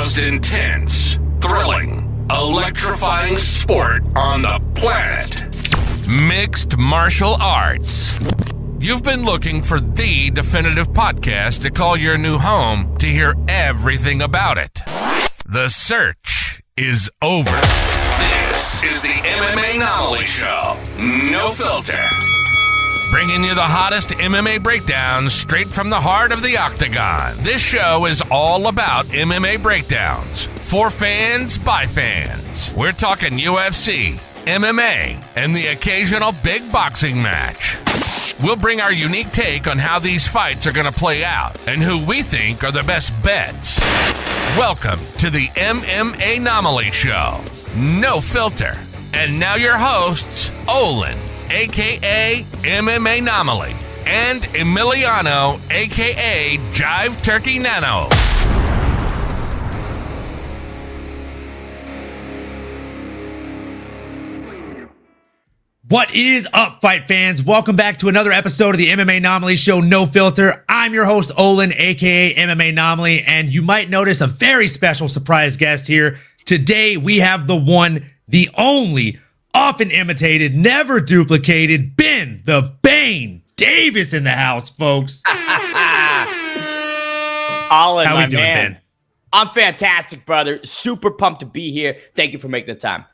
most intense, thrilling, electrifying sport on the planet. Mixed martial arts. You've been looking for the definitive podcast to call your new home to hear everything about it. The search is over. This is the MMAnomaly Show. No filter. Bringing you the hottest MMA breakdowns straight from the heart of the octagon. This show is all about MMA breakdowns. For fans, by fans. We're talking UFC, MMA, and the occasional big boxing match. We'll bring our unique take on how these fights are going to play out and who we think are the best bets. Welcome to the MMAnomaly Show. No filter. And now your hosts, Olin, a.k.a. MMAnomaly, and Emiliano, a.k.a. Jive Turkey Nano. What is up, fight fans? Welcome back to another episode of the MMAnomaly Show, No Filter. I'm your host, Olin, aka MMAnomaly, and you might notice a very special surprise guest here. Today, we have the one, the only, often imitated, never duplicated, Bane, the Bane Davis in the house, folks. Olin, How my we doing, man? Ben? I'm fantastic, brother. Super pumped to be here. Thank you for making the time.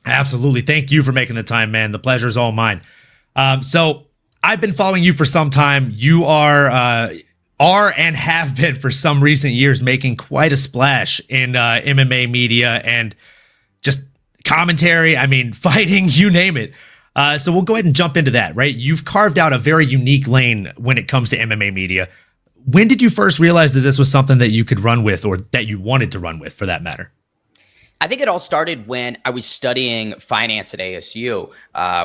Absolutely. Thank you for making the time, man. The pleasure is all mine. So I've been following you for some time. You are and have been for some recent years making quite a splash in MMA media and just commentary. I mean, fighting, you name it. So we'll go ahead and jump into that, right? You've carved out a very unique lane when it comes to MMA media. When did you first realize that this was something that you could run with, or that you wanted to run with, for that matter? I think it all started when I was studying finance at ASU,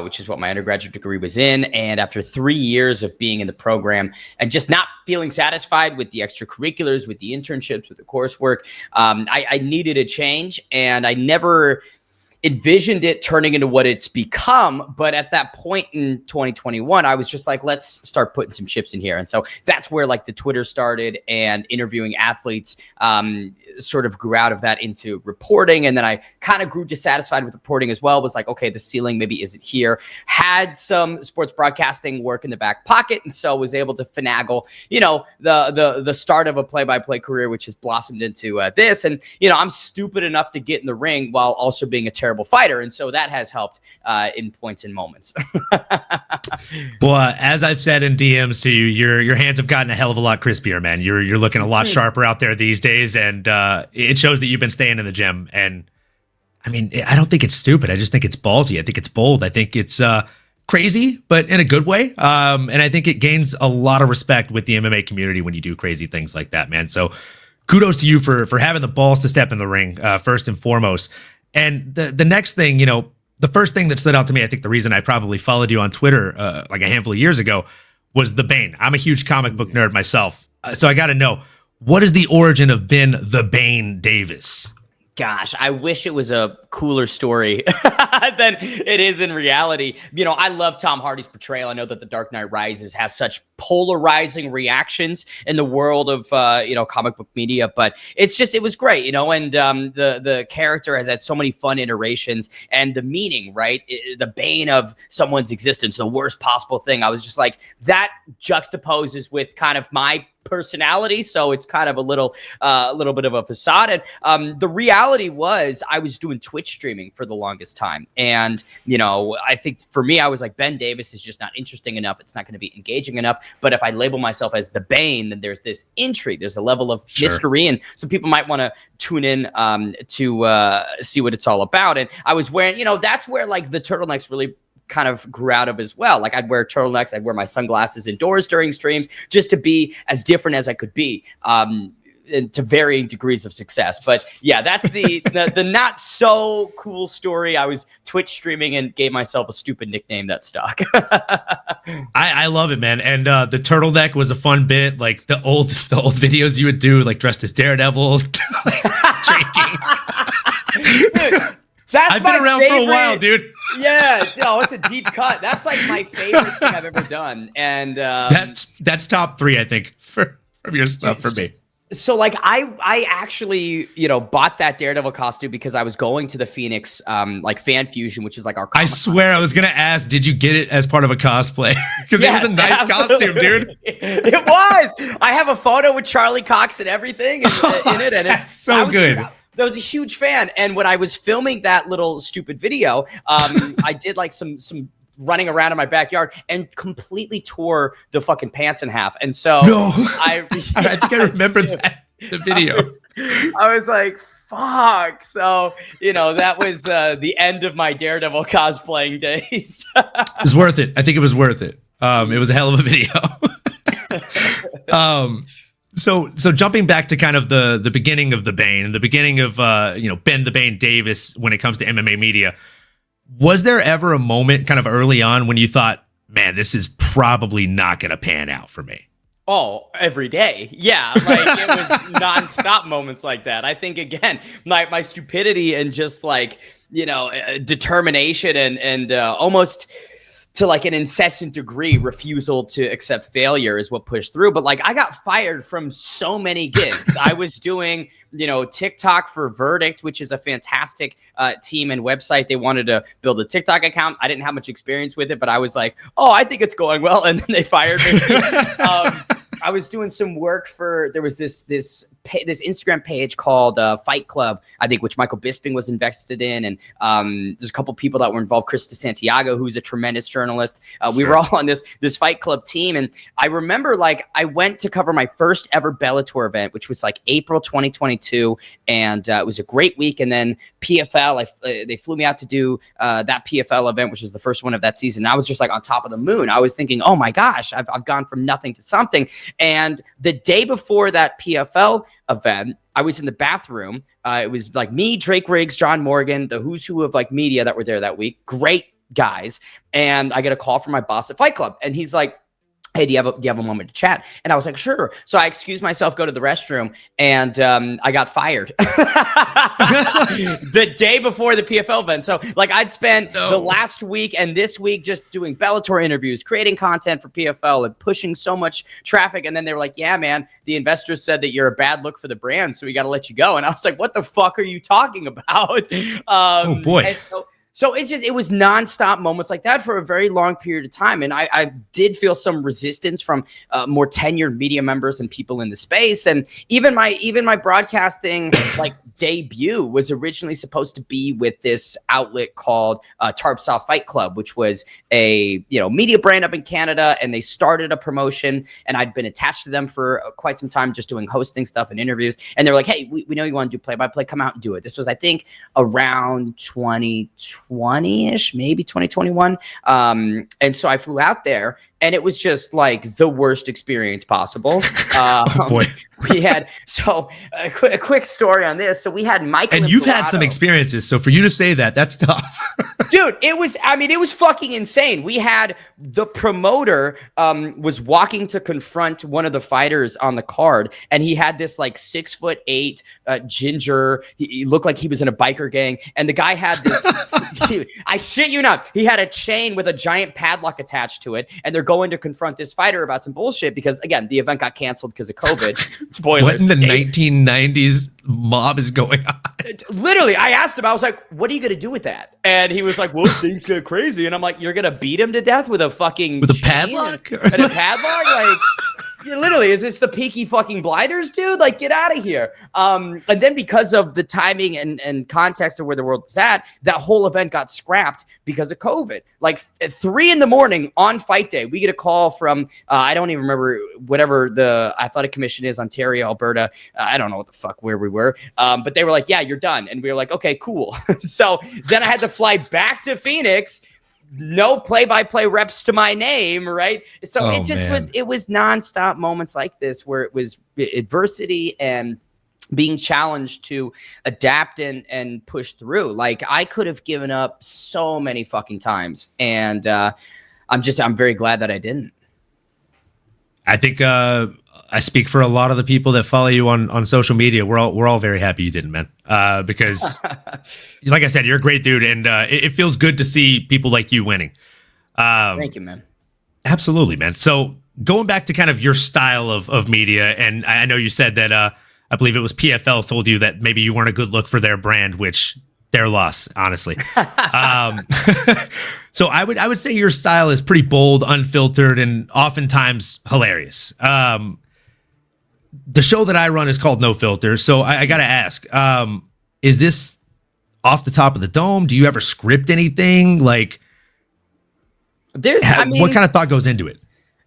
which is what my undergraduate degree was in. And after 3 years of being in the program and just not feeling satisfied with the extracurriculars, with the internships, with the coursework, I needed a change. And I never envisioned it turning into what it's become. But at that point in 2021, I was just like, let's start putting some chips in here. And so that's where like the Twitter started, and interviewing athletes sort of grew out of that into reporting. And then I kind of grew dissatisfied with reporting as well. Was like, okay, the ceiling maybe isn't here. Had some sports broadcasting work in the back pocket. And so was able to finagle, the start of a play-by-play career, which has blossomed into this. And, I'm stupid enough to get in the ring while also being a terrible fighter. And so that has helped in points and moments. Well, as I've said in DMs to you, your hands have gotten a hell of a lot crispier, man. You're looking a lot sharper out there these days, and it shows that you've been staying in the gym. And I mean, I don't think it's stupid. I just think it's ballsy. I think it's bold. I think it's crazy, but in a good way. And I think it gains a lot of respect with the MMA community when you do crazy things like that, man. So kudos to you for having the balls to step in the ring, first and foremost. And the next thing, the first thing that stood out to me, I think the reason I probably followed you on Twitter like a handful of years ago, was the Bane. I'm a huge comic book nerd myself. So I got to know, what is the origin of Ben the Bane Davis? Gosh, I wish it was a cooler story than it is in reality. I love Tom Hardy's portrayal. I know that The Dark Knight Rises has such polarizing reactions in the world of, comic book media, but it was great, and the character has had so many fun iterations, and the meaning, right? The bane of someone's existence, the worst possible thing. I was just like, that juxtaposes with kind of my personality, so it's kind of a little bit of a facade. And the reality was, I was doing Twitch streaming for the longest time, and I think for me, I was like, Ben Davis is just not interesting enough. It's not going to be engaging enough. But if I label myself as the Bane, then there's this intrigue, there's a level of mystery, and so people might want to tune in to see what it's all about. And I was wearing, that's where like the turtlenecks really kind of grew out of as well. Like, I'd wear turtlenecks, I'd wear my sunglasses indoors during streams, just to be as different as I could be, to varying degrees of success. But yeah, that's the not so cool story. I was Twitch streaming and gave myself a stupid nickname that stuck. I love it, man. And the turtleneck was a fun bit. Like the old videos you would do, like dressed as Daredevil, shaking. Dude, I've been around for a while, dude. Yeah, it's a deep cut. That's like my favorite thing I've ever done. And that's top 3, I think, from your stuff for me. So like I actually, bought that Daredevil costume because I was going to the Phoenix like Fan Fusion, which is like our I swear I was going to ask, did you get it as part of a cosplay? Because it was a nice costume, dude. It was. I have a photo with Charlie Cox and everything in it. And that's so good. I was a huge fan. And when I was filming that little stupid video, I did like some running around in my backyard and completely tore the fucking pants in half. And so I think I remember that, the video. I was like, fuck. So, that was the end of my Daredevil cosplaying days. It was worth it. I think it was worth it. It was a hell of a video. So jumping back to kind of the beginning of the Bane and the beginning of, Ben the Bane Davis when it comes to MMA media, was there ever a moment kind of early on when you thought, man, this is probably not going to pan out for me? Oh, every day. Yeah. Like it was nonstop moments like that. I think, again, my stupidity and just like, determination and almost to like an incessant degree refusal to accept failure is what pushed through. But like I got fired from so many gigs. I was doing, TikTok for Verdict, which is a fantastic team and website. They wanted to build a TikTok account. I didn't have much experience with it, but I was like, oh, I think it's going well. And then they fired me. I was doing some work there was this Instagram page called Fight Club, I think, which Michael Bisping was invested in. And there's a couple people that were involved. Chris DeSantiago, who's a tremendous journalist. We were all on this Fight Club team. And I remember like I went to cover my first ever Bellator event, which was like April 2022. And it was a great week. And then PFL, they flew me out to do that PFL event, which was the first one of that season. I was just like on top of the moon. I was thinking, oh my gosh, I've gone from nothing to something. And the day before that PFL event, I was in the bathroom. It was like me, Drake Riggs, John Morgan, the who's who of like media that were there that week. Great guys. And I get a call from my boss at Fight Club. And he's like, hey, do you have a moment to chat? And I was like, sure. So I excused myself, go to the restroom, and I got fired the day before the PFL event. So like I'd spent the last week and this week just doing Bellator interviews, creating content for PFL and pushing so much traffic. And then they were like, yeah, man, the investors said that you're a bad look for the brand, so we got to let you go. And I was like, what the fuck are you talking about? Oh boy. And so it was nonstop moments like that for a very long period of time. And I did feel some resistance from more tenured media members and people in the space. And even my broadcasting like debut was originally supposed to be with this outlet called Tarpsaw Fight Club, which was a media brand up in Canada. And they started a promotion, and I'd been attached to them for quite some time, just doing hosting stuff and interviews. And they're like, hey, we know you want to do play-by-play. Come out and do it. This was, I think, around 2020-ish, maybe 2021. And so I flew out there, and it was just like the worst experience possible. Oh boy. We had, so a quick story on this. So we had Michael. And you've had some experiences. So for you to say that, that's tough. Dude, it was fucking insane. We had the promoter was walking to confront one of the fighters on the card. And he had this like 6'8" ginger. He looked like he was in a biker gang. And the guy had this, dude, I shit you not. He had a chain with a giant padlock attached to it. And they're going to confront this fighter about some bullshit because, again, the event got canceled because of COVID. Spoilers. What in the 1990s mob is going on? Literally, I asked him, I was like, what are you going to do with that? And he was like, well, things get crazy. And I'm like, you're going to beat him to death with a fucking with a padlock? And a padlock? Like, yeah, literally, is this the Peaky fucking Blinders, dude? Like, get out of here. And then because of the timing and context of where the world was at, that whole event got scrapped because of COVID. Like at 3 a.m. on fight day, we get a call from, I don't even remember whatever the athletic commission is, Ontario, Alberta. I don't know what the fuck, where we were. But they were like, yeah, you're done. And we were like, okay, cool. So then I had to fly back to Phoenix. No play-by-play reps to my name, right? So it was nonstop moments like this where it was adversity and being challenged to adapt and push through. Like I could have given up so many fucking times, and I'm very glad that I didn't. I think I speak for a lot of the people that follow you on social media. We're all very happy you didn't, man. Because like I said, you're a great dude, and it feels good to see people like you winning. Thank you, man. Absolutely, man. So going back to kind of your style of media, and I know you said that I believe it was PFL told you that maybe you weren't a good look for their brand, which their loss, honestly. So I would say your style is pretty bold, unfiltered, and oftentimes hilarious. The show that I run is called No Filter. So I got to ask, is this off the top of the dome? Do you ever script anything? Like, what kind of thought goes into it?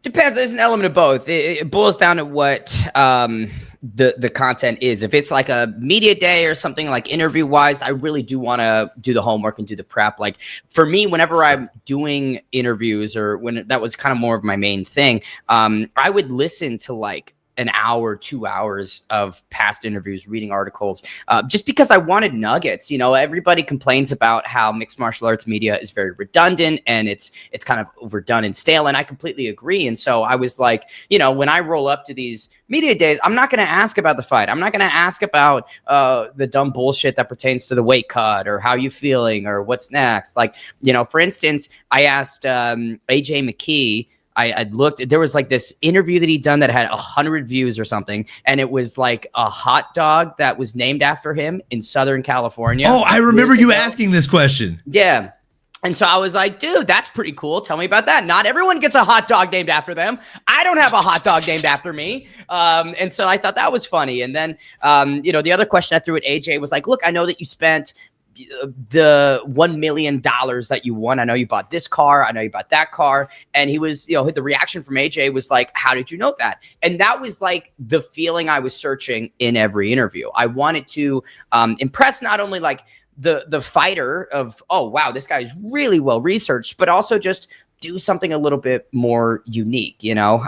Depends. There's an element of both. It boils down to what the content is. If it's like a media day or something like interview wise, I really do want to do the homework and do the prep. Like for me, whenever I'm doing interviews or when that was kind of more of my main thing, I would listen to like an hour, 2 hours of past interviews, reading articles, just because I wanted nuggets. You know, everybody complains about how mixed martial arts media is very redundant and it's kind of overdone and stale. And I completely agree. And so I was like, you know, when I roll up to these media days, I'm not going to ask about the fight. I'm not going to ask about the dumb bullshit that pertains to the weight cut or how you feeling or what's next. Like, you know, for instance, I asked AJ McKee, I looked, there was like this interview that he'd done that had 100 views or something. And it was like a hot dog that was named after him in Southern California. Oh, I remember you asking this question. Yeah. And so I was like, dude, that's pretty cool. Tell me about that. Not everyone gets a hot dog named after them. I don't have a hot dog named after me. And so I thought that was funny. And then, you know, the other question I threw at AJ was like, look, I know that you spent the $1 million that you won. I know you bought this car. I know you bought that car. And he was, you know, the reaction from AJ was like, how did you know that? And that was like the feeling I was searching in every interview. I wanted to impress not only like the fighter of, oh, wow, this guy is really well researched, but also just do something a little bit more unique, you know?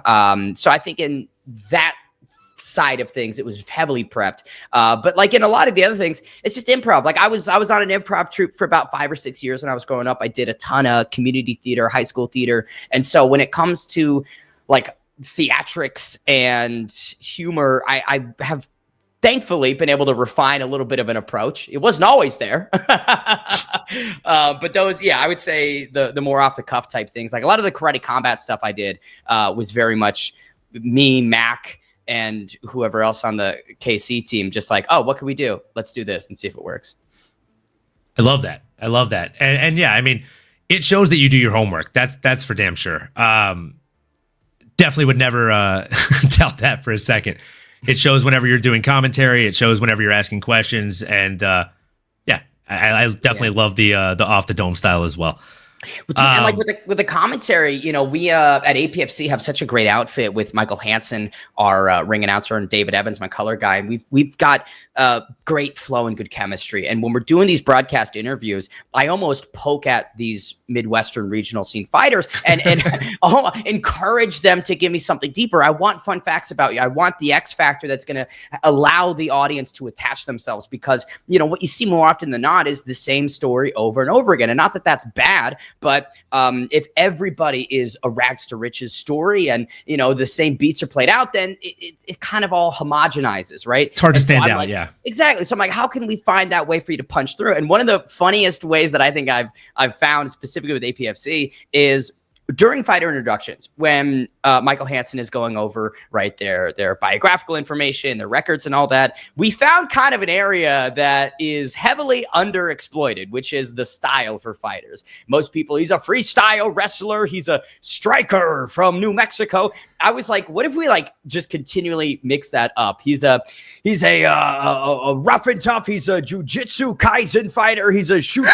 So I think in that side of things, it was heavily prepped. But like in a lot of the other things, it's just improv. Like I was on an improv troupe for about 5 or 6 years when I was growing up. I did a ton of community theater, high school theater. And so when it comes to like theatrics and humor, I have thankfully been able to refine a little bit of an approach. It wasn't always there. But those, yeah, I would say the more off the cuff type things, like a lot of the karate combat stuff I did was very much me, Mac, and whoever else on the KC team, just like, oh, what can we do? Let's do this and see if it works. I love that. I love that. And yeah, I mean, it shows that you do your homework. That's for damn sure. Definitely would never doubt that for a second. It shows whenever you're doing commentary. It shows whenever you're asking questions. And yeah, I definitely love the off the dome style as well. And like with the commentary, you know, we at APFC have such a great outfit with Michael Hansen, our ring announcer, and David Evans, my color guy. And we've got great flow and good chemistry. And when we're doing these broadcast interviews, I almost poke at these Midwestern regional scene fighters and encourage them to give me something deeper. I want fun facts about you. I want the X factor that's going to allow the audience to attach themselves, because, you know, what you see more often than not is the same story over and over again. And not that that's bad, but if everybody is a rags to riches story and, you know, the same beats are played out, then it kind of all homogenizes, right? It's hard to stand out, yeah. Exactly. So I'm like, how can we find that way for you to punch through? And one of the funniest ways that I think I've found specifically with APFC is during fighter introductions, when Michael Hansen is going over, right, their biographical information, their records and all that, we found kind of an area that is heavily underexploited, which is the style for fighters. Most people, he's a freestyle wrestler, he's a striker from New Mexico. I was like, what if we like just continually mix that up? He's a rough and tough, he's a jiu-jitsu Kaizen fighter, he's a shooter,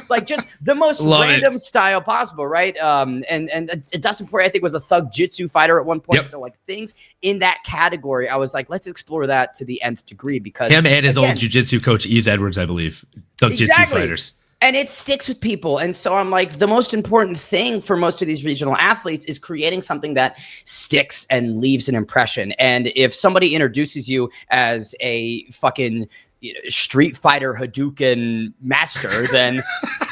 like just the most random style possible, right? And Dustin Poirier, I think, was a thug jitsu fighter at one point. Yep. So like things in that category, I was like, let's explore that to the nth degree, because him and his old jiu-jitsu coach, Ease Edwards, I believe, thug jitsu fighters. And it sticks with people. And so I'm like, the most important thing for most of these regional athletes is creating something that sticks and leaves an impression. And if somebody introduces you as a fucking Street Fighter Hadouken master, then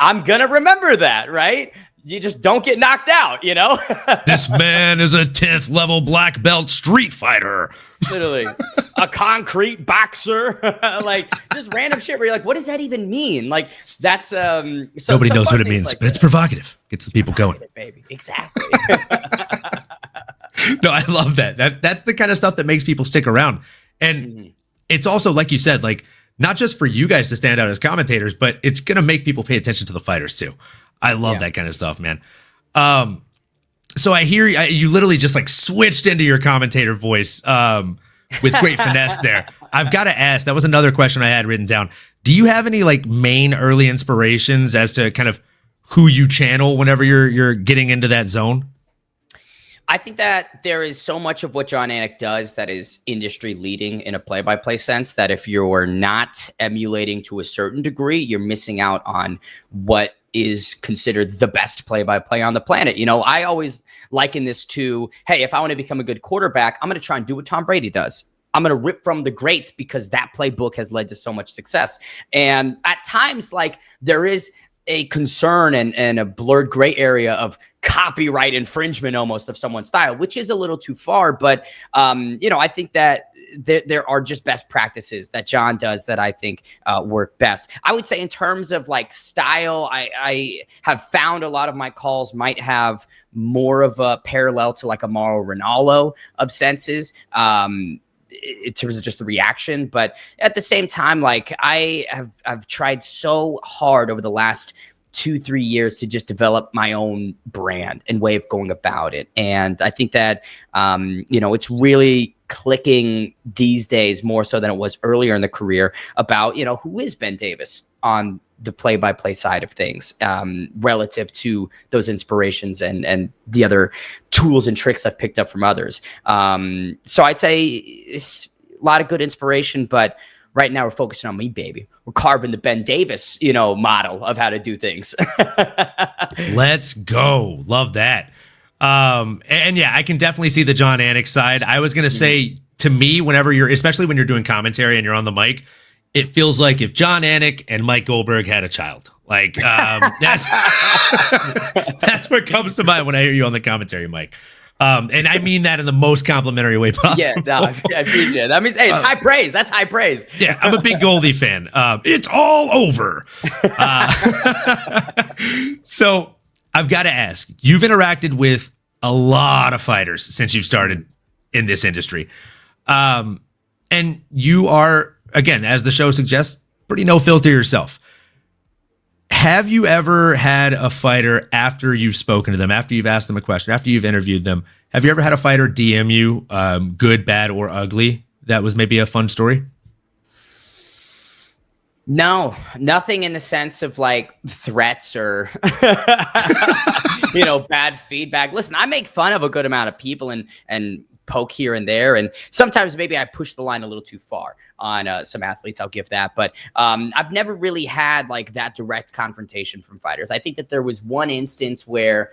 I'm going to remember that, right? You just don't get knocked out, you know? This man is a 10th level black belt street fighter. Literally. A concrete boxer. Like, just random shit where you're like, what does that even mean? Like, that's... Nobody knows what it means, like, but it's provocative. Gets the people going. Baby. Exactly. No, I love that. That's the kind of stuff that makes people stick around. And it's also, like you said, like not just for you guys to stand out as commentators, but it's going to make people pay attention to the fighters too. I love that kind of stuff, man. So I hear you literally just like switched into your commentator voice with great finesse there. I've got to ask, that was another question I had written down. Do you have any like main early inspirations as to kind of who you channel whenever you're getting into that zone? I think that there is so much of what Jon Anik does that is industry leading in a play-by-play sense that if you're not emulating to a certain degree, you're missing out on what is considered the best play-by-play on the planet. You know, I always liken this to, hey, if I want to become a good quarterback, I'm going to try and do what Tom Brady does. I'm going to rip from the greats because that playbook has led to so much success. And at times, like, there is a concern and a blurred gray area of copyright infringement almost of someone's style, which is a little too far. But, you know, I think that there are just best practices that Jon does that I think work best. I would say in terms of like style, I have found a lot of my calls might have more of a parallel to like a Mauro Ranallo of senses. In terms of just the reaction, but at the same time, like I've tried so hard over the last 2-3 years to just develop my own brand and way of going about it. And I think that, you know, it's really clicking these days more so than it was earlier in the career about, you know, who is Ben Davis on the play-by-play side of things, relative to those inspirations and the other tools and tricks I've picked up from others. So I'd say a lot of good inspiration, but right now we're focusing on me, baby. We're carving the Ben Davis, you know, model of how to do things. Let's go. Love that. And yeah, I can definitely see the Jon Anik side. I was going to say, to me, whenever especially when you're doing commentary and you're on the mic, it feels like if Jon Anik and Mike Goldberg had a child. Like, that's what comes to mind when I hear you on the commentary mic. And I mean that in the most complimentary way possible. Yeah, no, I appreciate it. That means, hey, it's high praise. That's high praise. Yeah, I'm a big Goldie fan. It's all over. So I've got to ask, you've interacted with a lot of fighters since you've started in this industry. And you are, again, as the show suggests, pretty no filter yourself. Have you ever had a fighter, after you've spoken to them, after you've asked them a question, after you've interviewed them, have you ever had a fighter DM you, good, bad, or ugly, that was maybe a fun story? No, nothing in the sense of like threats or, you know, bad feedback. Listen, I make fun of a good amount of people and poke here and there. And sometimes maybe I push the line a little too far on some athletes. I'll give that. But I've never really had like that direct confrontation from fighters. I think that there was one instance where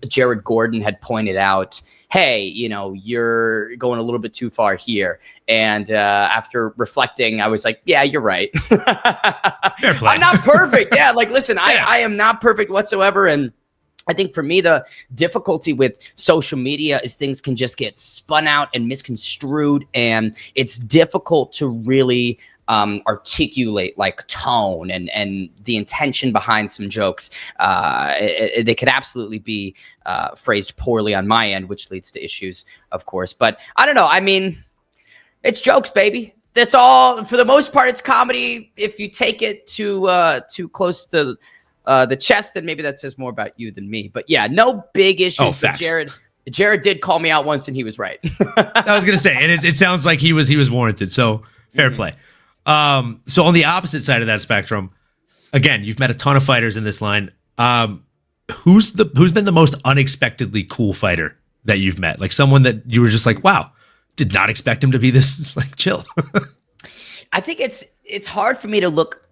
Jared Gordon had pointed out, hey, you know, you're going a little bit too far here. And after reflecting, I was like, yeah, you're right. Fair play. I'm not perfect. Yeah, like, listen, I am not perfect whatsoever. And I think for me, the difficulty with social media is things can just get spun out and misconstrued, and it's difficult to really articulate like tone and the intention behind some jokes. They could absolutely be phrased poorly on my end, which leads to issues, of course. But I don't know. I mean, it's jokes, baby. That's all. For the most part, it's comedy. If you take it too close to the chest, then maybe that says more about you than me. But yeah, no big issues. Oh, facts. Jared did call me out once, and he was right. I was gonna say, and it sounds like he was warranted. So fair play. So on the opposite side of that spectrum, again, you've met a ton of fighters in this line. Who's been the most unexpectedly cool fighter that you've met? Like someone that you were just like, wow, did not expect him to be this like chill. I think it's hard for me to look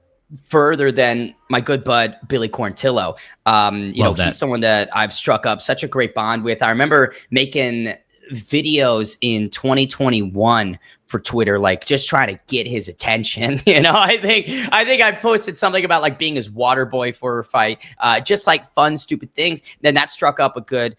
further than my good bud Billy Quarantillo. You know, he's someone that I've struck up such a great bond with. I remember making videos in 2021 for Twitter, like just trying to get his attention. You know, I think I posted something about like being his water boy for a fight, just like fun, stupid things. Then that struck up a good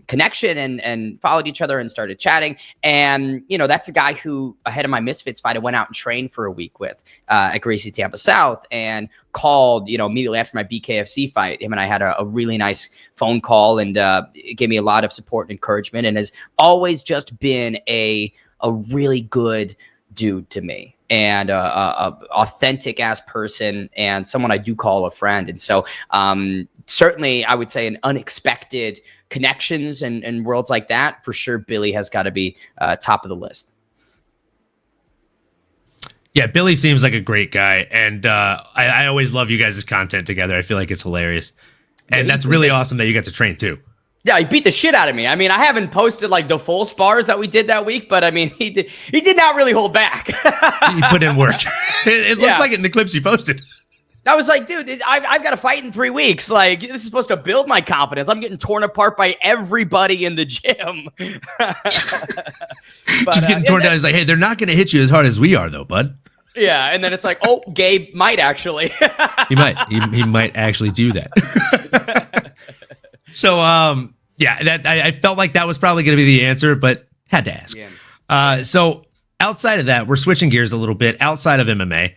connection and followed each other and started chatting. And, you know, that's a guy who ahead of my Misfits fight, I went out and trained for a week with at Gracie Tampa South, and called, you know, immediately after my BKFC fight. Him and I had a really nice phone call, and it gave me a lot of support and encouragement, and has always just been a a really good dude to me, and a authentic ass person, and someone I do call a friend. And so certainly I would say an unexpected connections and worlds like that, for sure Billy has got to be top of the list. Yeah, Billy seems like a great guy, and I always love you guys' content together. I feel like it's hilarious, and that's really awesome that you got to train too. Yeah, he beat the shit out of me. I mean, I haven't posted like the full spars that we did that week, but I mean, he did not really hold back. He put in work. It looks like it in the clips you posted. I was like, dude, I've got to fight in 3 weeks. Like, this is supposed to build my confidence. I'm getting torn apart by everybody in the gym. Just getting torn down. He's like, hey, they're not going to hit you as hard as we are, though, bud. Yeah, and then it's like, oh, Gabe might actually. He might actually do that. So, yeah, that I felt like that was probably going to be the answer, but had to ask. Yeah. So outside of that, we're switching gears a little bit. Outside of MMA,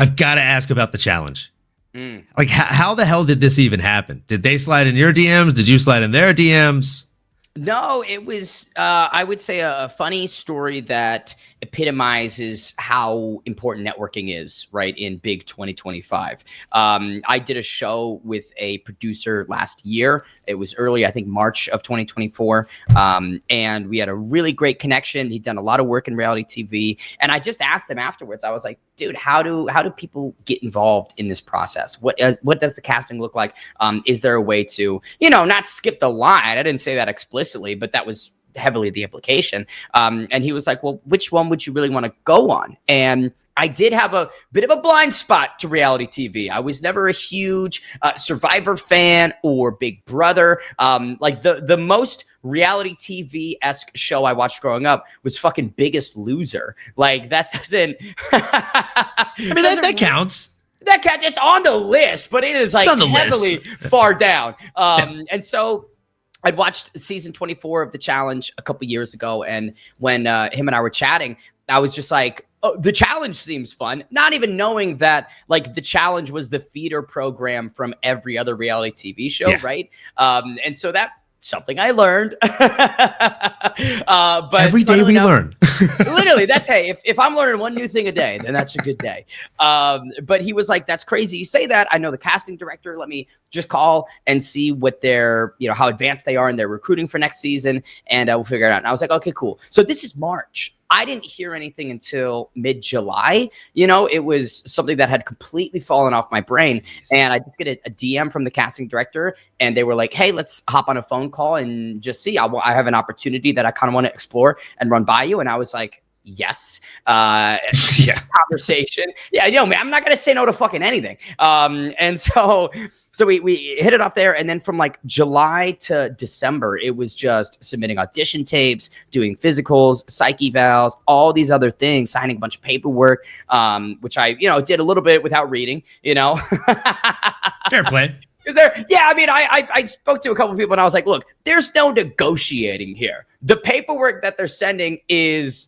I've got to ask about the challenge. Like, how the hell did this even happen? Did they slide in your DMs? Did you slide in their DMs? No, it was, I would say, a funny story that epitomizes how important networking is, right, in big 2025. I did a show with a producer last year. It was early, I think, March of 2024. And we had a really great connection. He'd done a lot of work in reality TV. And I just asked him afterwards, I was like, dude, how do people get involved in this process? What does the casting look like? Is there a way to, not skip the line? I didn't say that explicitly, but that was heavily the implication. And he was like, well, which one would you really want to go on? And I did have a bit of a blind spot to reality TV. I was never a huge Survivor fan or Big Brother. Like the most reality TV-esque show I watched growing up was fucking Biggest Loser. Like that doesn't. I mean, that counts. That counts. It's on the list, but it is like heavily far down. And so I'd watched season 24 of The Challenge a couple years ago, and when him and I were chatting, I was just like, oh, The Challenge seems fun, not even knowing that like The Challenge was the feeder program from every other reality TV show, right? And so that something I learned. But every day we learn. Literally, that's, hey, if I'm learning one new thing a day, then that's a good day. But he was like, that's crazy you say that. I know the casting director. Let me just call and see what their, how advanced they are in their recruiting for next season, and we'll figure it out. And I was like, okay, cool. So this is March. I didn't hear anything until mid-July. It was something that had completely fallen off my brain. And I did get a DM from the casting director, and they were like, hey, let's hop on a phone call and just see. I have an opportunity that I kind of want to explore and run by you. And I was like, yes. Conversation. Yeah, man, I'm not going to say no to fucking anything. And so we hit it off there. And then from like July to December, it was just submitting audition tapes, doing physicals, psych evals, all these other things, signing a bunch of paperwork, which I, did a little bit without reading, Fair play. I spoke to a couple of people and I was like, look, there's no negotiating here. The paperwork that they're sending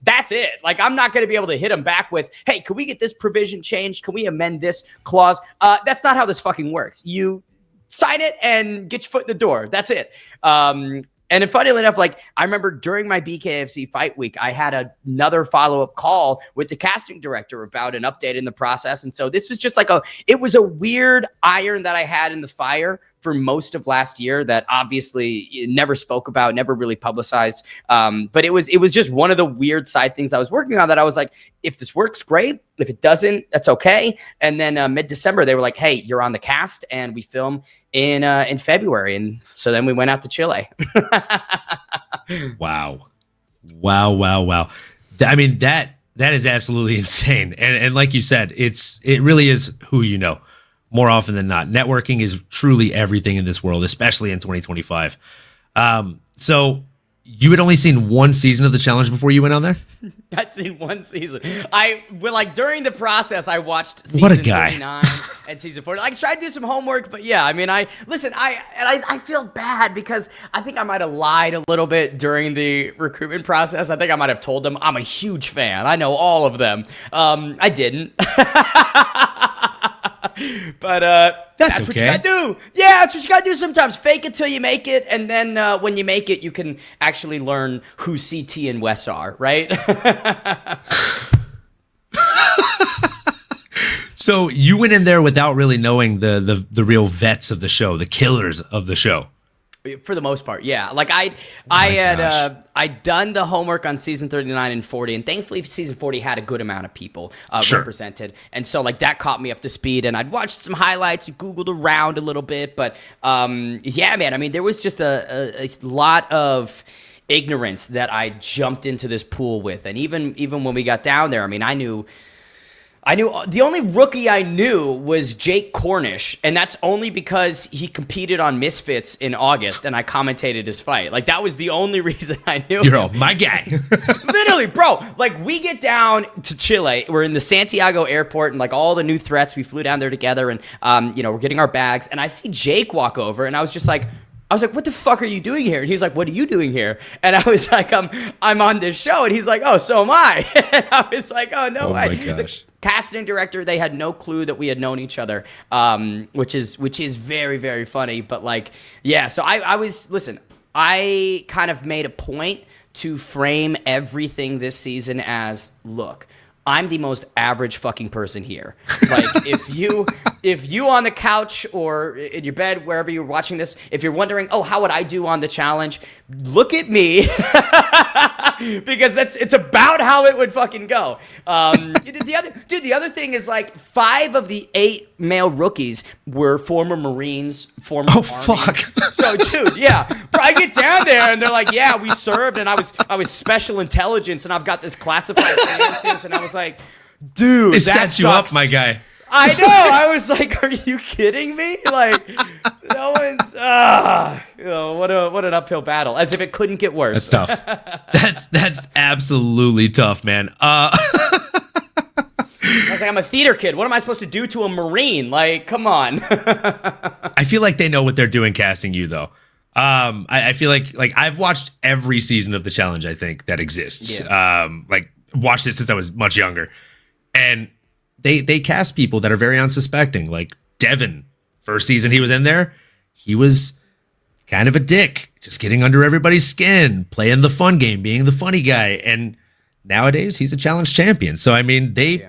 that's it. Like, I'm not going to be able to hit them back with, hey, can we get this provision changed? Can we amend this clause? That's not how this fucking works. You sign it and get your foot in the door. That's it. And then funnily enough, like I remember during my BKFC fight week, I had another follow-up call with the casting director about an update in the process. And so this was just like it was a weird iron that I had in the fire for most of last year that obviously never spoke about, never really publicized. But it was just one of the weird side things I was working on that I was like, if this works, great. If it doesn't, that's okay. And then mid-December, they were like, hey, you're on the cast, and we film in February. And so then we went out to Chile. Wow. I mean, that is absolutely insane. And like you said, it really is who you know. More often than not, networking is truly everything in this world, especially in 2025. So you had only seen one season of The Challenge before you went on there? I'd seen one season. During the process, I watched season 39 and season 40. I tried to do some homework, but yeah, I mean, I feel bad because I think I might have lied a little bit during the recruitment process. I think I might have told them I'm a huge fan. I know all of them. I didn't. But that's what you okay. gotta do. Yeah, that's what you gotta do sometimes. Fake it till you make it, and then when you make it, you can actually learn who CT and Wes are, right? So you went in there without really knowing the real vets of the show, the killers of the show. For the most part, yeah. Like I'd done the homework on season 39 and 40, and thankfully season 40 had a good amount of people represented, and so like that caught me up to speed. And I'd watched some highlights, googled around a little bit, but yeah, man. I mean, there was just a lot of ignorance that I jumped into this pool with, and even when we got down there, I mean, I knew the only rookie I knew was Jake Cornish, and that's only because he competed on Misfits in August, and I commentated his fight. Like, that was the only reason I knew You're him. all, my guy. Literally, bro. Like, we get down to Chile. We're in the Santiago airport, and like all the new threats, we flew down there together, and we're getting our bags, and I see Jake walk over, and I was like, what the fuck are you doing here? And he's like, what are you doing here? And I was like, I'm on this show. And he's like, oh, so am I. And I was like, oh, no way. Oh, my gosh. The casting director, they had no clue that we had known each other, which is very, very funny. But, like, yeah, so I kind of made a point to frame everything this season as, look, I'm the most average fucking person here. Like, if you on the couch or in your bed, wherever you're watching this, if you're wondering, oh, how would I do on the challenge? Look at me. Because it's about how it would fucking go. The other thing is, like, 5 of the 8 male rookies were former Marines, former Army. Fuck. So, dude, yeah. Bro, I get down there and they're like, yeah, we served, and I was special intelligence, and I've got this classified clearances, and I was like, dude, It that sets you sucks. up, my guy. I know. I was like, are you kidding me? Like, no one's. What an uphill battle. As if it couldn't get worse. That's tough. That's absolutely tough, man. I was like, I'm a theater kid. What am I supposed to do to a Marine? Like, come on. I feel like they know what they're doing casting you, though. I feel like I've watched every season of the challenge, I think, that exists. Yeah. Like, watched it since I was much younger. And they cast people that are very unsuspecting. Like Devin, first season he was in there, he was kind of a dick, just getting under everybody's skin, playing the fun game, being the funny guy. And nowadays he's a challenge champion. So, I mean, they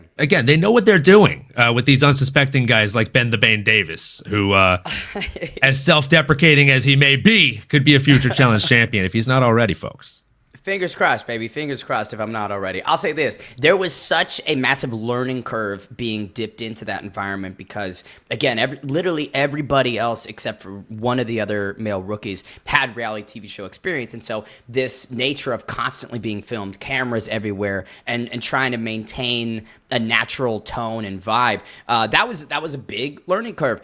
know what they're doing with these unsuspecting guys like Ben the Bane Davis, who, as self-deprecating as he may be, could be a future challenge champion if he's not already, folks. Fingers crossed, baby. Fingers crossed if I'm not already. I'll say this. There was such a massive learning curve being dipped into that environment because, again, literally everybody else except for one of the other male rookies had reality TV show experience. And so this nature of constantly being filmed, cameras everywhere, and trying to maintain a natural tone and vibe, that was a big learning curve.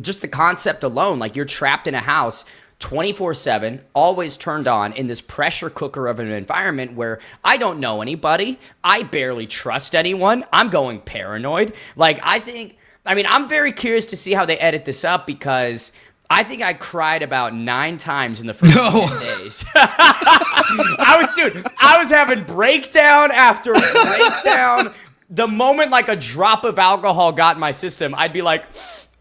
Just the concept alone, like you're trapped in a house 24/7, always turned on in this pressure cooker of an environment where I don't know anybody. I barely trust anyone. I'm going paranoid. Like, I'm very curious to see how they edit this up because I think I cried about 9 times in the first 10 days. I was having breakdown after breakdown. The moment like a drop of alcohol got in my system, I'd be like,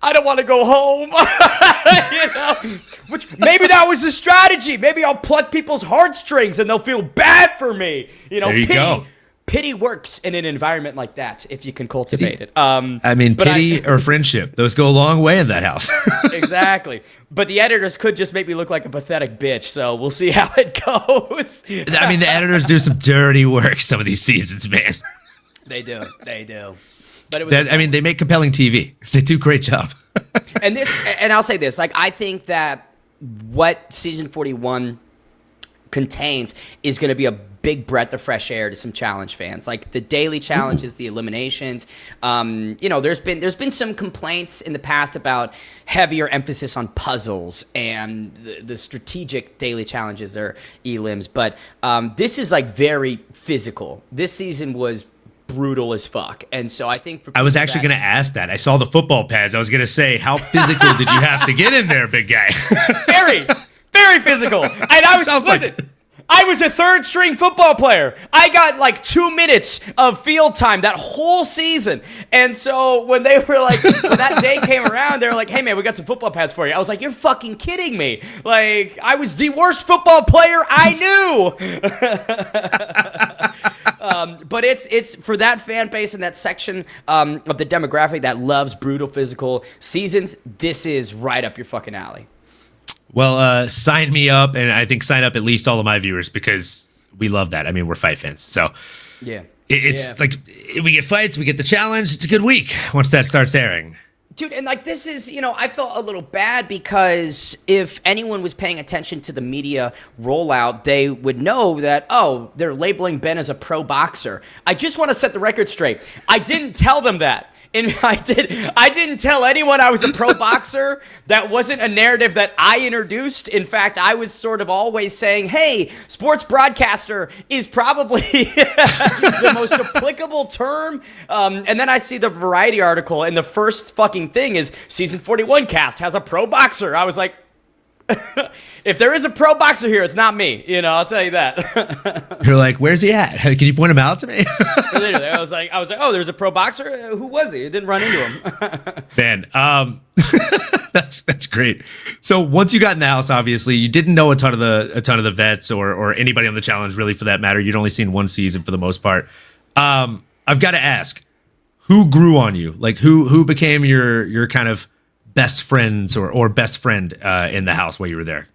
I don't want to go home. Which maybe that was the strategy. Maybe I'll pluck people's heartstrings and they'll feel bad for me. There you go. Pity works in an environment like that if you can cultivate it. Pity or friendship, those go a long way in that house. Exactly. But the editors could just make me look like a pathetic bitch, so we'll see how it goes. I mean, the editors do some dirty work some of these seasons, man. They do. But it was they make compelling TV. They do a great job. and I'll say this, like, I think that what season 41 contains is going to be a big breath of fresh air to some challenge fans. Like the daily challenges, the eliminations. There's been some complaints in the past about heavier emphasis on puzzles and the strategic daily challenges or elims, but this is like very physical. This season was brutal as fuck. And so I think I was actually going to ask that. I saw the football pads. I was going to say, how physical did you have to get in there, big guy? Very, very physical. And I was, I was a third string football player. I got like 2 minutes of field time that whole season. And so when they were like, when that day came around, they were like, hey man, we got some football pads for you. I was like, you're fucking kidding me. Like, I was the worst football player I knew. But it's for that fan base and that section of the demographic that loves brutal physical seasons, this is right up your fucking alley. Well, sign me up, and I think sign up at least all of my viewers because we love that. I mean, we're fight fans, so yeah, it's like we get fights, we get the challenge. It's a good week once that starts airing. Dude, and like this is, I felt a little bad because if anyone was paying attention to the media rollout, they would know that, oh, they're labeling Ben as a pro boxer. I just want to set the record straight. I didn't tell them that. And I didn't tell anyone I was a pro boxer. That wasn't a narrative that I introduced. In fact, I was sort of always saying, hey, sports broadcaster is probably the most applicable term. And then I see the Variety article, and the first fucking thing is season 41 cast has a pro boxer. I was like, if there is a pro boxer here, it's not me. I'll tell you that. You're like, where's he at? Can you point him out to me? Literally, I was like, oh, there's a pro boxer. Who was he? I didn't run into him. Man, that's great. So once you got in the house, obviously, you didn't know a ton of the vets or anybody on the challenge, really, for that matter. You'd only seen one season for the most part. I've got to ask, who grew on you? Like, who became your kind of best friends or best friend in the house while you were there,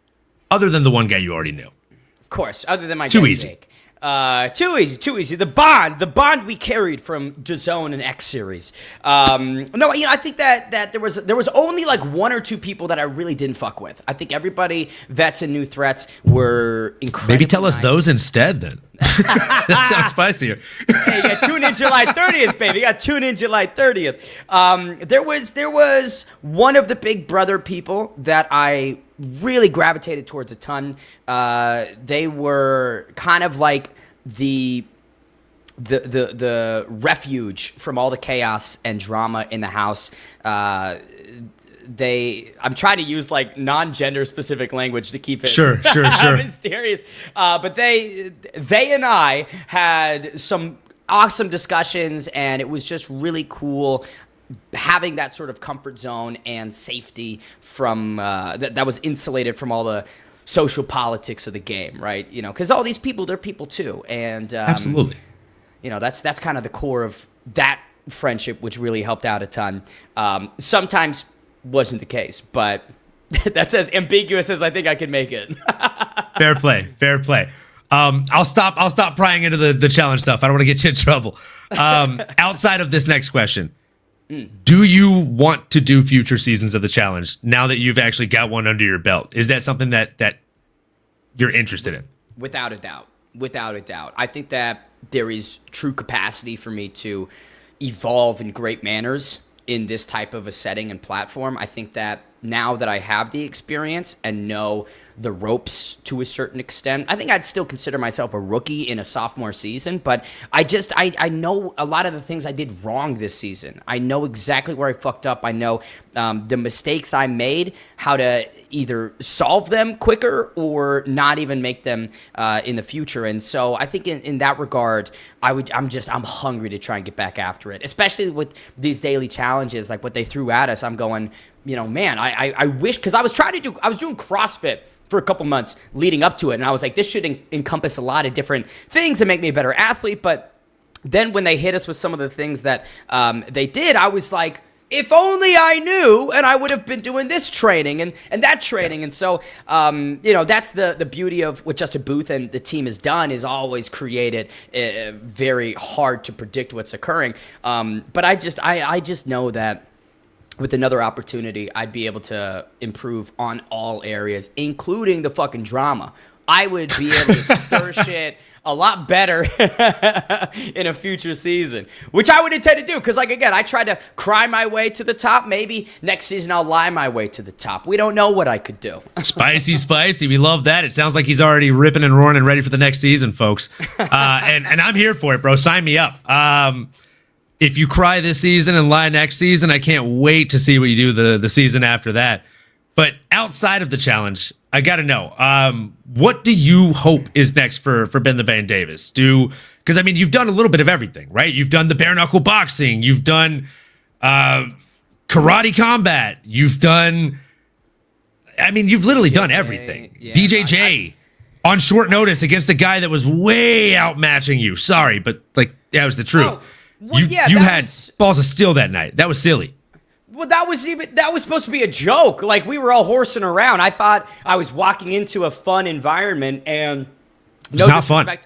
other than the one guy you already knew? Of course, other than my too easy. Jake. Too easy. The bond we carried from DAZN and X series. No, I think that there was only like one or two people that I really didn't fuck with. I think everybody, vets and new threats, were incredible. Maybe tell us those instead then. That sounds spicier. Hey, you got tune in July 30th, baby. You got tune in July 30th. There was one of the Big Brother people that I really gravitated towards a ton. They were kind of like the refuge from all the chaos and drama in the house. I'm trying to use like non-gender specific language to keep it sure mysterious. But they and I had some awesome discussions, and it was just really cool having that sort of comfort zone and safety from that was insulated from all the social politics of the game, right? Because all these people, they're people too, and absolutely, that's kind of the core of that friendship, which really helped out a ton. Sometimes wasn't the case, but that's as ambiguous as I think I could make it. Fair play. I'll stop prying into the challenge stuff. I don't want to get you in trouble. Outside of this next question, do you want to do future seasons of the challenge now that you've actually got one under your belt? Is that something that you're interested in? Without a doubt. I think that there is true capacity for me to evolve in great manners in this type of a setting and platform. I think that now that I have the experience and know the ropes to a certain extent, I think I'd still consider myself a rookie in a sophomore season, but I know a lot of the things I did wrong this season. I know exactly where I fucked up. I know the mistakes I made, how to either solve them quicker or not even make them in the future. And so I think in that regard, I'm hungry to try and get back after it, especially with these daily challenges, like what they threw at us. I'm going, man, I wish, because I was doing CrossFit for a couple months leading up to it, and I was like, this should encompass a lot of different things and make me a better athlete. But then when they hit us with some of the things that they did, I was like, if only I knew, and I would have been doing this training and that training. And so, that's the beauty of what Justin Booth and the team has done, is always created very hard to predict what's occurring. But I just know that with another opportunity, I'd be able to improve on all areas, including the fucking drama. I would be able to stir shit a lot better in a future season, which I would intend to do. Because, like, again, I tried to cry my way to the top. Maybe next season I'll lie my way to the top. We don't know what I could do. Spicy. We love that. It sounds like he's already ripping and roaring and ready for the next season, folks. And I'm here for it, bro. Sign me up. If you cry this season and lie next season, I can't wait to see what you do the season after that. But outside of the challenge, I got to know, what do you hope is next for Ben the Bane Davis? Because I mean, you've done a little bit of everything, right? You've done the bare knuckle boxing, you've done karate combat, you've done. I mean, you've literally done everything. Yeah, BJJ on short notice against a guy that was way outmatching you. Sorry, but like that was the truth. Oh, well, you had balls of steel that night. That was silly. Well, that was supposed to be a joke. Like, we were all horsing around. I thought I was walking into a fun environment, and it's not fun.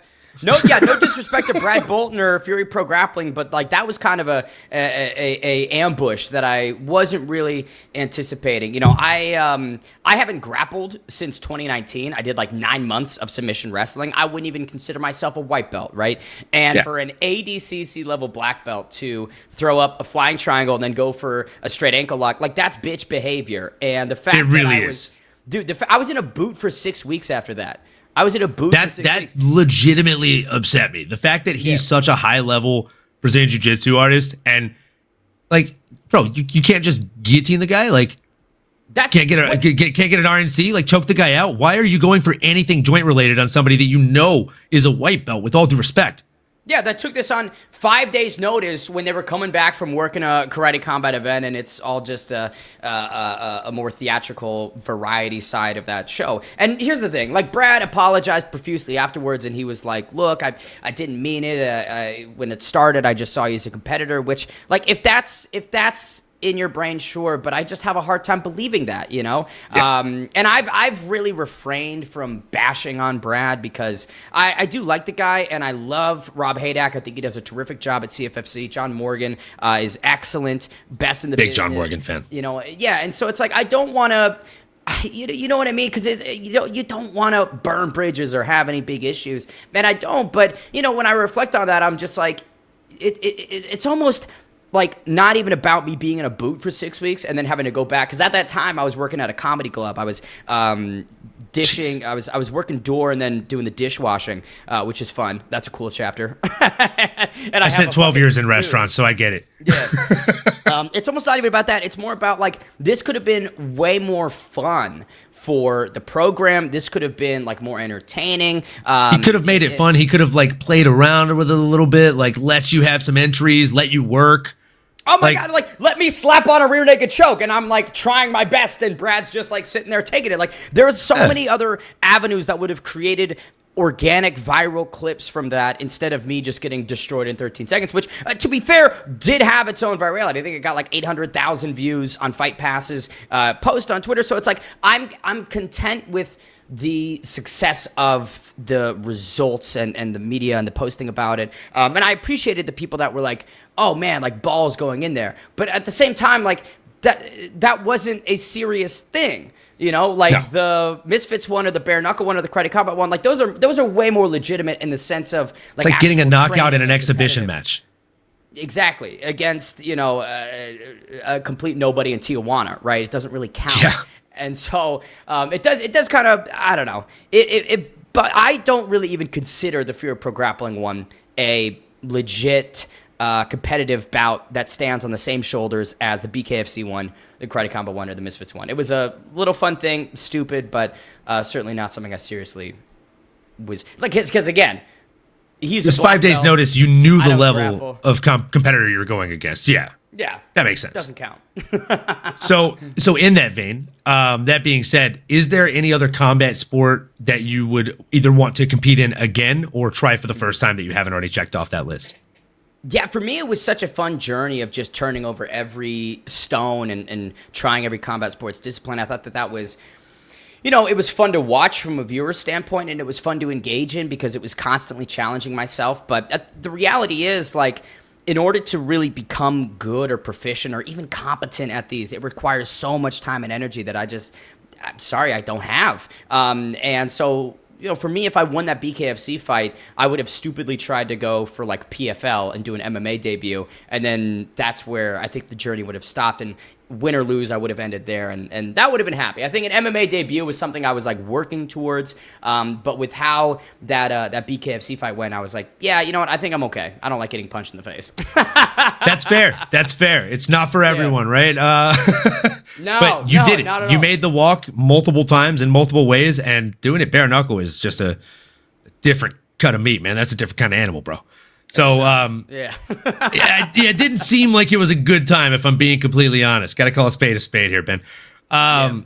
No disrespect to Brad Bolton or Fury Pro Grappling, but like that was kind of a ambush that I wasn't really anticipating. You know, I haven't grappled since 2019. I did like 9 months of submission wrestling. I wouldn't even consider myself a white belt, right? And for an ADCC level black belt to throw up a flying triangle and then go for a straight ankle lock, like that's bitch behavior. And the fact it really is, dude, I was in a boot for 6 weeks after that. I was in a booth. That legitimately upset me. The fact that he's such a high level Brazilian Jiu-Jitsu artist, and like, bro, you can't just guillotine the guy. Like, can't get an RNC. Like, choke the guy out. Why are you going for anything joint related on somebody that you know is a white belt? With all due respect. Yeah, that took this on 5 days' notice when they were coming back from working a karate combat event, and it's all just a more theatrical variety side of that show. And here's the thing, like, Brad apologized profusely afterwards, and he was like, look, I didn't mean it. When it started, I just saw you as a competitor, which, like, if that's in your brain, sure, but I just have a hard time believing that, you know? Yeah. And I've really refrained from bashing on Brad because I do like the guy, and I love Rob Haydack. I think he does a terrific job at CFFC. John Morgan is excellent, best in the business. Big John Morgan fan. You know, yeah, and so it's like, I don't want to, you know what I mean? Because you don't want to burn bridges or have any big issues. And I don't, but, you know, when I reflect on that, I'm just like, it's almost like not even about me being in a boot for 6 weeks and then having to go back. Because at that time I was working at a comedy club. I was dishing. Jeez. I was working door and then doing the dishwashing, which is fun. That's a cool chapter. And I spent 12 years in restaurants, so I get it. Yeah. It's almost not even about that. It's more about like, this could have been way more fun for the program. This could have been like more entertaining. He could have made it fun. He could have like played around with it a little bit, like let you have some entries, let you work. Oh my God, like, let me slap on a rear naked choke, and I'm like trying my best, and Brad's just like sitting there taking it. Like, there's so many other avenues that would have created organic viral clips from that instead of me just getting destroyed in 13 seconds, which, to be fair, did have its own virality. I think it got like 800,000 views on Fight Pass's post on Twitter. So it's like, I'm content with the success of the results and the media and the posting about it. And I appreciated the people that were like, oh man, like balls going in there. But at the same time, like that wasn't a serious thing. You know, like the Misfits one or the bare knuckle one or the karate combat one, like those are way more legitimate in the sense of like, it's like getting a knockout in an exhibition match. Exactly. Against, you know, a complete nobody in Tijuana, right? It doesn't really count. Yeah. And so it does kind of, I don't know. But I don't really even consider the Fear of Pro Grappling one a legit competitive bout that stands on the same shoulders as the BKFC one, the Karate Combo one, or the Misfits one. It was a little fun thing, stupid, but certainly not something I seriously was like. Because again, he's just 5 days notice. You knew the level of competitor you were going against. Yeah. Yeah, that makes sense. Doesn't count. So in that vein, that being said, is there any other combat sport that you would either want to compete in again or try for the first time that you haven't already checked off that list? Yeah, for me, it was such a fun journey of just turning over every stone and trying every combat sports discipline. I thought that was, you know, it was fun to watch from a viewer standpoint, and it was fun to engage in because it was constantly challenging myself. But the reality is, like, in order to really become good or proficient or even competent at these, it requires so much time and energy that I'm sorry, I don't have. And so, you know, for me, if I won that BKFC fight, I would have stupidly tried to go for like PFL and do an MMA debut. And then that's where I think the journey would have stopped. And win or lose, I would have ended there. And that would have been happy. I think an MMA debut was something I was like working towards. But with how that BKFC fight went, I was like, yeah, you know what? I think I'm okay. I don't like getting punched in the face. That's fair. That's fair. It's not for everyone, right? No, but you did it. not at You all. made the walk multiple times in multiple ways, and doing it bare knuckle is just a different cut of meat, man. That's a different kind of animal, bro. So, Yeah. it didn't seem like it was a good time, if I'm being completely honest. Got to call a spade here, Ben.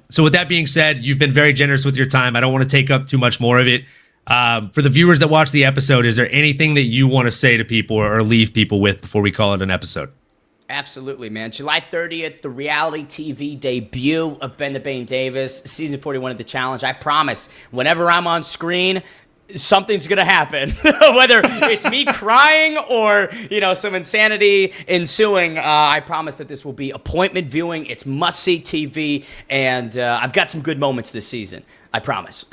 So with that being said, you've been very generous with your time. I don't want to take up too much more of it. For the viewers that watch the episode, is there anything that you want to say to people or leave people with before we call it an episode? Absolutely, man. July 30th, the reality TV debut of Ben the Bane Davis, season 41 of The Challenge. I promise, whenever I'm on screen, something's going to happen. Whether it's me crying or, some insanity ensuing, I promise that this will be appointment viewing. It's must-see TV, and I've got some good moments this season. I promise.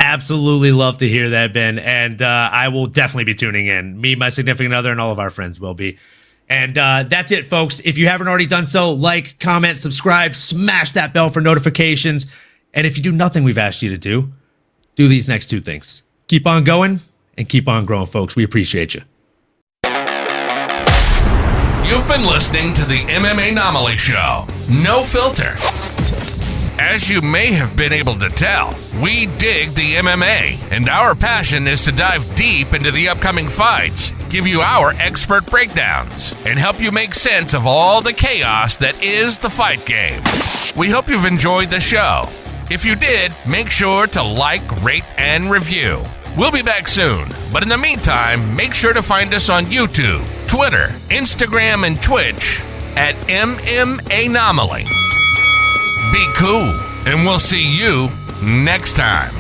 Absolutely love to hear that, Ben. And I will definitely be tuning in. Me, my significant other, and all of our friends will be. And that's it, folks. If you haven't already done so, like, comment, subscribe, smash that bell for notifications. And if you do nothing we've asked you to do these next two things. Keep on going and keep on growing, folks. We appreciate you. You've been listening to the MMAnomaly Show. No filter. As you may have been able to tell, we dig the MMA, and our passion is to dive deep into the upcoming fights, give you our expert breakdowns, and help you make sense of all the chaos that is the fight game. We hope you've enjoyed the show. If you did, make sure to like, rate, and review. We'll be back soon, but in the meantime, make sure to find us on YouTube, Twitter, Instagram, and Twitch at MMAnomaly. Be cool, and we'll see you next time.